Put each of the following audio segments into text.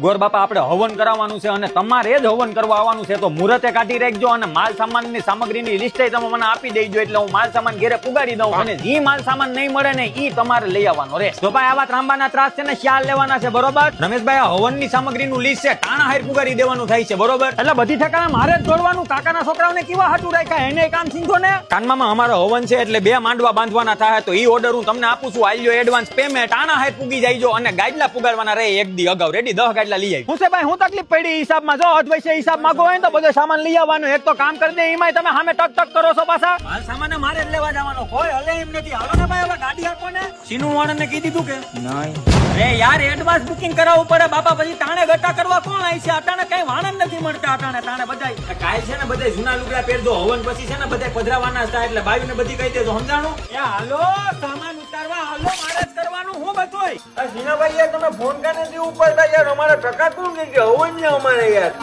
ગોર બાપા આપણે હવન કરાવવાનું છે અને તમારે જ હવન કરવા આવવાનું છે, તો મુહૂર્તે કાઢી રાખજો અને માલ સામાનની સામગ્રીની લિસ્ટ તમે મને આપી દેજો, એટલે હું માલ સામાન ઘરે પુગાડી દઉં અને જે માલ સામાન નહીં મળે ને ઈ તમારે લઈ આવવાનો રે. તો ભાઈ આવા ત્રાંબાના ત્રાસ છે ને શાલ લેવાના છે, બરોબર? રમેશભાઈ આ હવનની સામગ્રીનું લિસ્ટ છે, ટાણા હાર પુગાડી દેવાનું થાય છે, બરોબર? એટલે બધી ઠેકાણા મારે જ જોડવાનું. કાકાના છોકરાઓને કેવા હાટું રાખ્યા, એને કામ શીખો ને. કાનમાં અમારો હવન છે એટલે 2 માંડવા બાંધવાના થાય, તો ઈ ઓર્ડર હું તમને આપું છું. આલ્યો એડવાન્સ પેમેન્ટ, ટાણા હાર પુગી જાયજો અને ગાડલા પુગાડવાના રહે એક દી અગાઉ. રેડી? 10 ગાડલા લઈ આવી. હું છે ભાઈ, હું તકલીફ પડી હિસાબમાં? જો અધવૈસે હિસાબ માંગો હોય ને તો બધો સામાન લઈ આવવાનો. એક તો કામ કરી દે, એમાંય તમે સામે ટક ટક કરો છો પાછા. માલ સામાન મારે જ લેવા જવાનો, કોઈ હલે એમ નથી. હાલો ને ભાઈ, હવે ગાડી આપો ને. સીનું વાળાને કહી દીધું કે નહીં? અરે યાર, એડવાન્સ બુકિંગ કરાવવું પડે બાપા, પછી તાણે ગટા કરવા કોણ આવી છે? અટાણે કઈ વાણન નથી મળતા. તાણે બધાય કાલ છે ને, બધા જૂના લુગડા પહેરજો. હવન પછી છે ને બધા પધરાવાના હતા, એટલે બાયુ ને બધી કહી દેજો, સમજાણું? એ હાલો સામાન ઉતારવા, હાલો મારે જ કરવાનું. હું બધુંય આ સીનાભાઈ યાર, તમે ફોન કરીને દી ઉપર યાર, અમારા ટકા કોણ કે હવન ને અમારે યાર.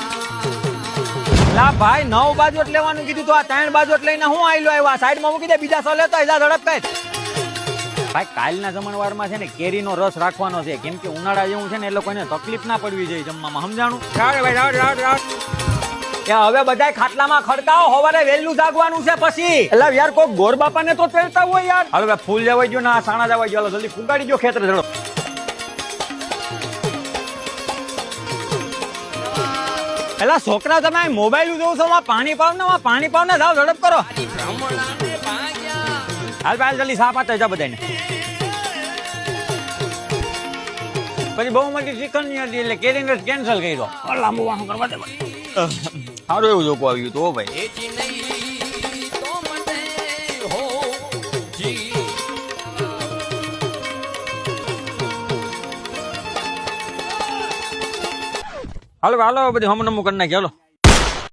લા ભાઈ, 9 બાજોટ લેવાનું કીધું તો આ 3 બાજોટ લઈને હું આયલો આવ્યા. સાઈડમાં મૂકી દે, બીજા 100 લેતો જા ઝડપ કઈ. ભાઈ કાલના જમણવારમાં છે ને કેરીનો રસ રાખવાનો છે, કેમ કે ઉનાળા જેવું છે ને, એ લોકોને તકલીફ ના પડવી જોઈએ જમવામાં, સમજાણું? હવે બધા ખાટલામાં ખડકાઓ, સવારે વહેલું જાગવાનું છે પછી. એટલે યાર કોઈ ગોર બાપાને તો તેડતા હોય યાર. હાલો ભાઈ, ફૂલ જવાઈ ગયો ને આ સાણા જવાઈ ગયો, જલ્દી ફુગાડી ગયો ખેતર જડો. એલા છોકરા, તમે મોબાઈલ જોઉં છો, પાણી પાવ ને જાવ, ઝડપ કરો. હાલ ભાઈ જલ્દી સાપ આપતા જા બધાને. પછી બહુ મોટી ચિકન ની હતી એટલે કેરીને કેન્સલ કર્યો. લાંબુ વાહન કરવા દે. સારું એવું જોકો આવ્યું તો ભાઈ. હાલો હાલો, બધી હમ નમું કરી નાખી. હાલો